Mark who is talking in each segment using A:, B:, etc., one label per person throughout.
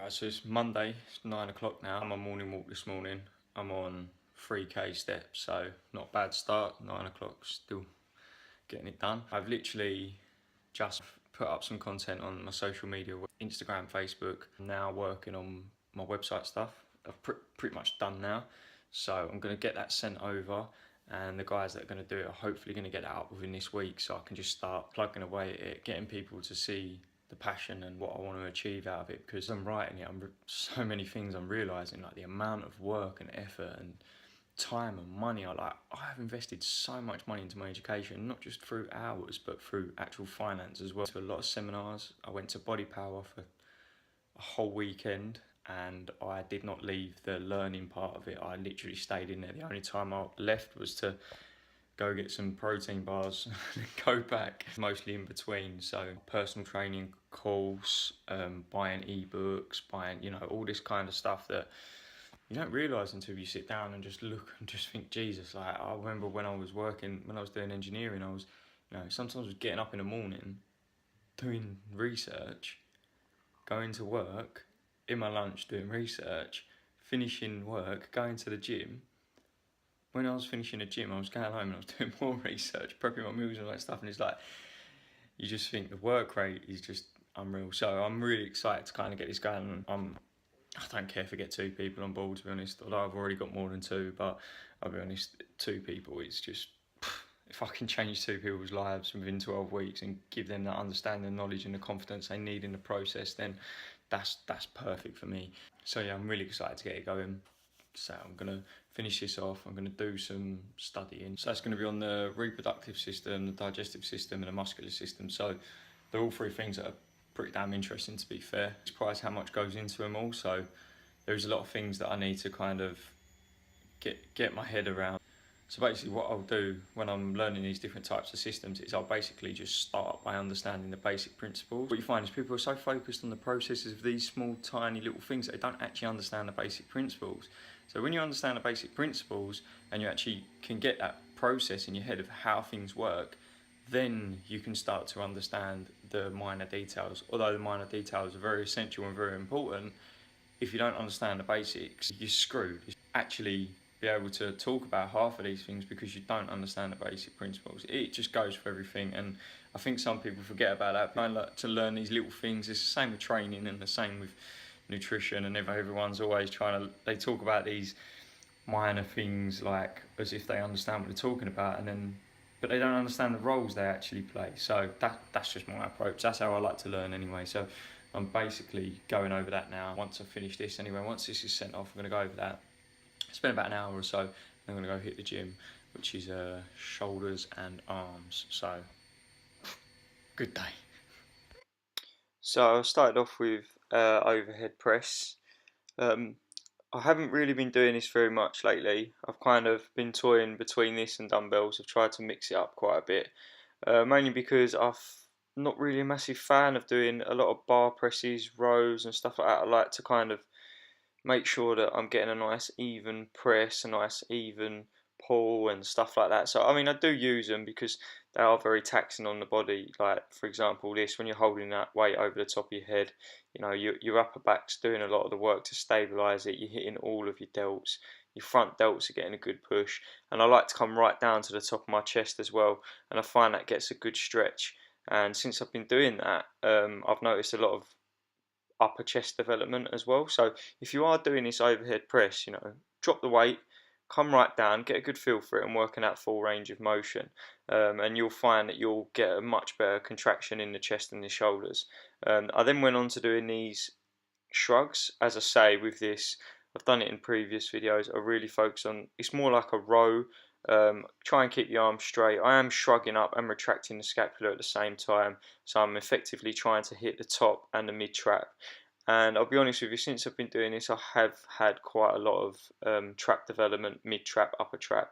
A: Right, so it's Monday, it's 9 o'clock now. I'm on morning walk this morning. I'm on 3k steps, so not a bad start. 9 o'clock, still getting it done. I've literally just put up some content on my social media, Instagram, Facebook. I'm now working on my website stuff. I've pretty much done now. So I'm going to get that sent over, and the guys that are going to do it are hopefully going to get that up within this week, so I can just start plugging away at it, getting people to see the passion and what I want to achieve out of it. Because I'm writing it, so many things I'm realising, like the amount of work and effort and time and money. I've invested so much money into my education, not just through hours but through actual finance as well. To a lot of seminars. I went to Body Power for a whole weekend, and I did not leave the learning part of it. I literally stayed in there. The only time I left was to go get some protein bars and go back, mostly in between. So personal training course, buying ebooks, buying, all this kind of stuff that you don't realise until you sit down and just look and just think, Jesus. Like, I remember when I was doing engineering, I was, sometimes I was getting up in the morning, doing research, going to work, in my lunch doing research, finishing work, going to the gym. When I was finishing the gym, I was going home and I was doing more research, prepping my meals and all that stuff. And it's like, you just think the work rate is just unreal. So I'm really excited to kind of get this going. I don't care if I get 2 people on board, to be honest, although I've already got more than 2, but I'll be honest, 2 people, it's just, if I can change 2 people's lives within 12 weeks and give them that understanding, knowledge and the confidence they need in the process, then that's perfect for me. So yeah, I'm really excited to get it going. So I'm going to finish this off. I'm going to do some studying. So that's going to be on the reproductive system, the digestive system and the muscular system. So they're all 3 things that are pretty damn interesting, to be fair. I'm surprised how much goes into them all. So there's a lot of things that I need to kind of get my head around. So basically what I'll do when I'm learning these different types of systems is I'll basically just start by understanding the basic principles. What you find is people are so focused on the processes of these small, tiny little things that they don't actually understand the basic principles. So when you understand the basic principles and you actually can get that process in your head of how things work, then you can start to understand the minor details. Although the minor details are very essential and very important, if you don't understand the basics, you're screwed. Actually be able to talk about half of these things because you don't understand the basic principles. It just goes for everything, and I think some people forget about that. I like to learn these little things. It's the same with training and the same with nutrition, and everyone's always they talk about these minor things like as if they understand what they're talking about, but they don't understand the roles they actually play. So that's just my approach. That's how I like to learn anyway. So I'm basically going over that now. Once I finish this anyway, once this is sent off, I'm going to go over that. Spend about an hour or so. I'm going to go hit the gym, which is shoulders and arms. So good day. So I started off with overhead press. I haven't really been doing this very much lately. I've kind of been toying between this and dumbbells. I've tried to mix it up quite a bit, mainly because I'm not really a massive fan of doing a lot of bar presses, rows and stuff like that. I like to kind of make sure that I'm getting a nice even press, a nice even pull and stuff like that. So I mean, I do use them because they are very taxing on the body. Like for example, this, when you're holding that weight over the top of your head, your upper back's doing a lot of the work to stabilize it. You're hitting all of your delts. Your front delts are getting a good push, and I like to come right down to the top of my chest as well, and I find that gets a good stretch. And since I've been doing that, I've noticed a lot of upper chest development as well. So if you are doing this overhead press, drop the weight, come right down, get a good feel for it, and working out full range of motion. And you'll find that you'll get a much better contraction in the chest and the shoulders. I then went on to doing these shrugs. As I say, with this, I've done it in previous videos. I really focus on, it's more like a row. Try and keep the arms straight. I am shrugging up and retracting the scapula at the same time, so I'm effectively trying to hit the top and the mid trap. And I'll be honest with you, since I've been doing this, I have had quite a lot of trap development, mid trap, upper trap,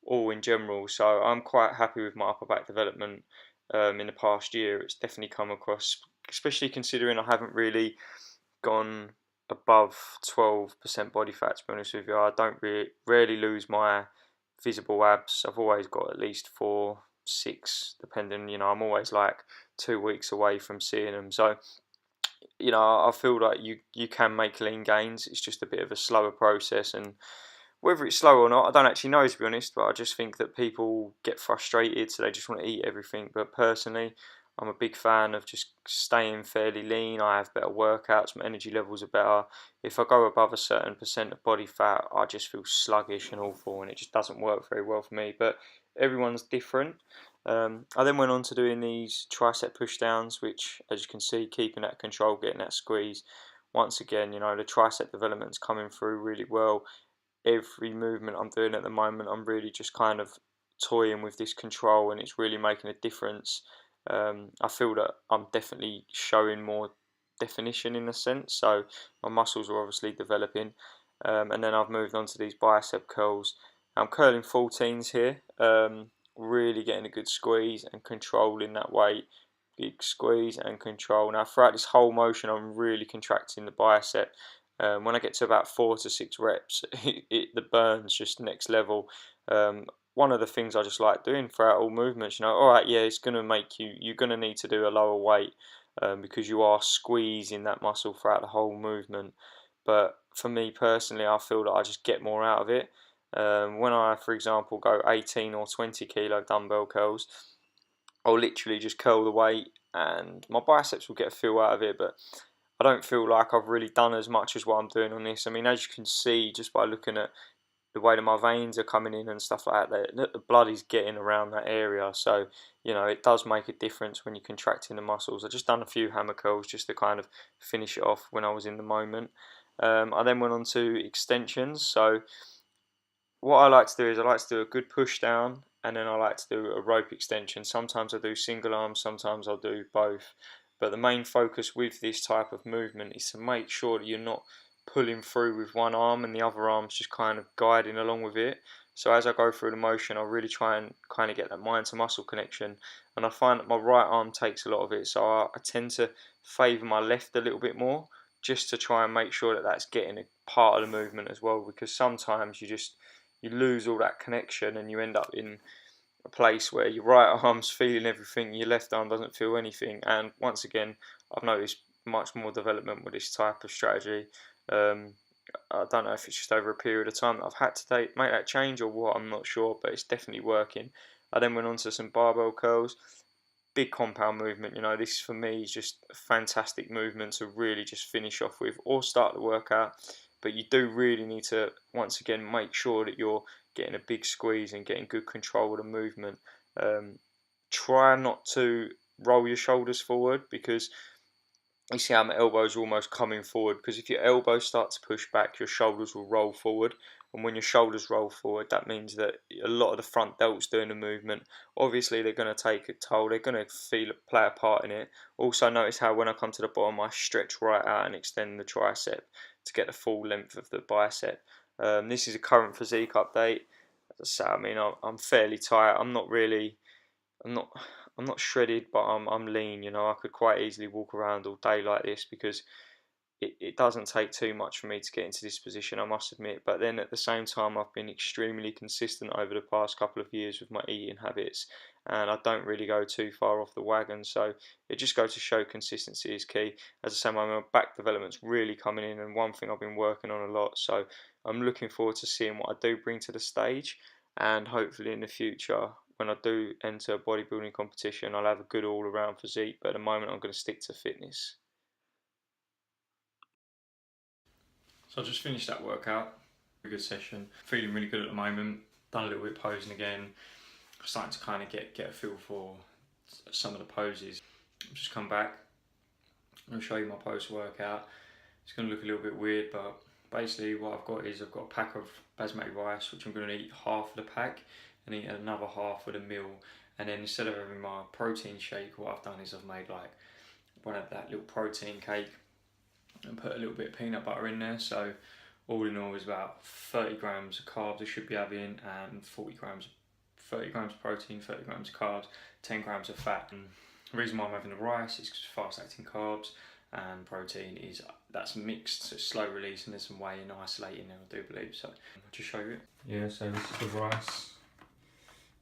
A: all in general. So I'm quite happy with my upper back development in the past year. It's definitely come across, especially considering I haven't really gone above 12% body fat, to be honest with you. I don't rarely lose my visible abs. I've always got at least 4, 6, depending. I'm always like 2 weeks away from seeing them. So you know, I feel like you can make lean gains. It's just a bit of a slower process, and whether it's slow or not, I don't actually know, to be honest. But I just think that people get frustrated, so they just want to eat everything. But personally, I'm a big fan of just staying fairly lean. I have better workouts, my energy levels are better. If I go above a certain percent of body fat, I just feel sluggish and awful, and it just doesn't work very well for me. But everyone's different. I then went on to doing these tricep push downs, which, as you can see, keeping that control, getting that squeeze. Once again, you know, the tricep development's coming through really well. Every movement I'm doing at the moment, I'm really just kind of toying with this control, and it's really making a difference. I feel that I'm definitely showing more definition in a sense, so my muscles are obviously developing. And then I've moved on to these bicep curls. I'm curling 14s here, really getting a good squeeze and controlling that weight. Big squeeze and control. Now throughout this whole motion, I'm really contracting the bicep. When I get to about 4 to 6 reps, the burn's just next level. One of the things I just like doing throughout all movements, you know, all right, yeah, it's going to make you're going to need to do a lower weight because you are squeezing that muscle throughout the whole movement. But for me personally, I feel that I just get more out of it. When I, for example, go 18 or 20 kilo dumbbell curls, I'll literally just curl the weight and my biceps will get a feel out of it, but I don't feel like I've really done as much as what I'm doing on this. I mean, as you can see, just by looking at the way that my veins are coming in and stuff like that, the blood is getting around that area. So, you know, it does make a difference when you're contracting the muscles. I just done a few hammer curls just to kind of finish it off when I was in the moment. I then went on to extensions. So what I like to do is I like to do a good push down, and then I like to do a rope extension. Sometimes I do single arm, sometimes I'll do both. But the main focus with this type of movement is to make sure that you're not pulling through with one arm and the other arm's just kind of guiding along with it. So as I go through the motion, I really try and kind of get that mind to muscle connection. And I find that my right arm takes a lot of it, so I tend to favour my left a little bit more, just to try and make sure that that's getting a part of the movement as well, because sometimes you lose all that connection and you end up in a place where your right arm's feeling everything, your left arm doesn't feel anything. And once again, I've noticed much more development with this type of strategy. Um, I don't know if it's just over a period of time that I've had to make that change or what, I'm not sure, but it's definitely working. I then went on to some barbell curls. Big compound movement, you know, this for me is just a fantastic movement to really just finish off with or start the workout. But you do really need to, once again, make sure that you're getting a big squeeze and getting good control of the movement. Try not to roll your shoulders forward, because you see how my elbows are almost coming forward, because if your elbows start to push back, your shoulders will roll forward. And when your shoulders roll forward, that means that a lot of the front delt's doing the movement. Obviously, they're going to take a toll. They're going to play a part in it. Also, notice how when I come to the bottom, I stretch right out and extend the tricep to get the full length of the bicep. This is a current physique update. As I say, I mean, I'm fairly tight. I'm not I'm not shredded, but I'm lean. You know, I could quite easily walk around all day like this, because it doesn't take too much for me to get into this position, I must admit. But then at the same time, I've been extremely consistent over the past couple of years with my eating habits, and I don't really go too far off the wagon. So it just goes to show consistency is key. As I say, my back development's really coming in, and one thing I've been working on a lot. So I'm looking forward to seeing what I do bring to the stage, and hopefully in the future, when I do enter a bodybuilding competition, I'll have a good all-around physique. But at the moment, I'm going to stick to fitness. So I just finished that workout, a good session, feeling really good at the moment, done a little bit of posing again, starting to kind of get a feel for some of the poses. I've just come back, I'm going to show you my post-workout. It's going to look a little bit weird, but basically what I've got is I've got a pack of basmati rice, which I'm going to eat half of the pack and eat another half of the meal. And then instead of having my protein shake, what I've done is I've made like one of that little protein cake and put a little bit of peanut butter in there. So all in all is about 30 grams of carbs I should be having, and 30 grams of protein, 30 grams of carbs, 10 grams of fat. And the reason why I'm having the rice is because fast acting carbs and protein that's mixed, so it's slow release, and there's some whey in isolating there, I do believe. So I'll just show you it. Yeah, so this is the rice.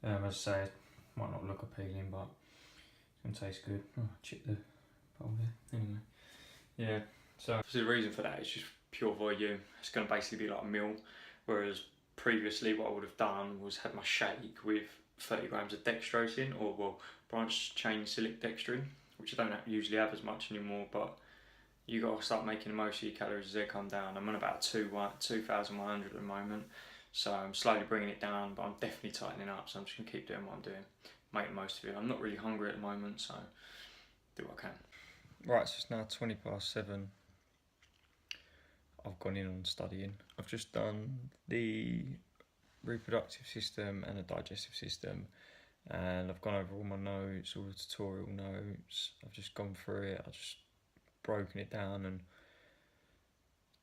A: As I say, it might not look appealing, but it's going to taste good. Oh, chip the bowl there. Anyway. Yeah, Yeah, so the reason for that is just pure volume. It's going to basically be like a meal, whereas previously what I would have done was had my shake with 30 grams of dextrose in, or well, branched chain cyclic dextrin, which I don't usually have as much anymore, but you got to start making the most of your calories as they come down. I'm on about 2,100 at the moment, so I'm slowly bringing it down, but I'm definitely tightening up, so I'm just going to keep doing what I'm doing, make the most of it. I'm not really hungry at the moment, so do what I can. Right, so it's now 7:20. I've gone in on studying. I've just done the reproductive system and the digestive system, and I've gone over all my notes, all the tutorial notes. I've just gone through it. I've just broken it down and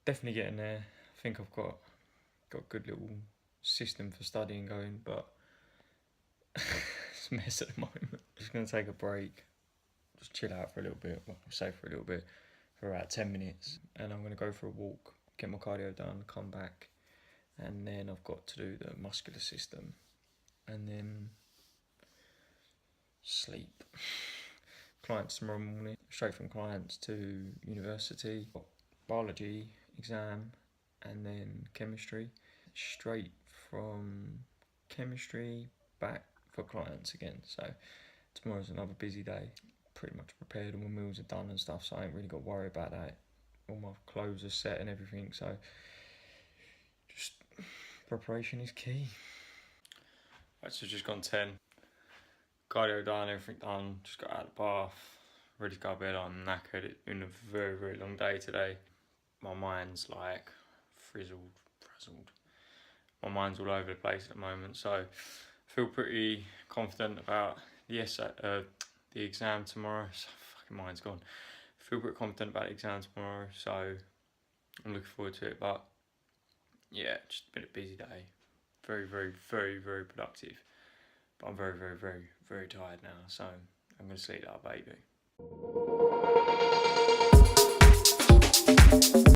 A: definitely getting there. I think I've got a good little system for studying going, but it's a mess at the moment. Just gonna take a break, just chill out for a little bit. Well, I'll say for a little bit, for about 10 minutes, and I'm gonna go for a walk, get my cardio done, come back, and then I've got to do the muscular system, and then sleep. Clients tomorrow morning, straight from clients to university, biology exam, and then chemistry. Straight from chemistry back for clients again. So tomorrow's another busy day. Pretty much prepared, all my meals are done and stuff, so I ain't really got to worry about that. All my clothes are set and everything, so just preparation is key. Right, so just gone 10. Cardio done, everything done, just got out of the bath, ready to go to bed. I'm knackered. It's been a very, very long day today. My mind's like frazzled. My mind's all over the place at the moment, so I feel pretty confident about the exam tomorrow. So fucking mind's gone. I feel pretty confident about the exam tomorrow, so I'm looking forward to it. But yeah, just been a busy day. Very, very, very, very productive. But I'm very, very, very, very tired now, so I'm going to sleep like a baby.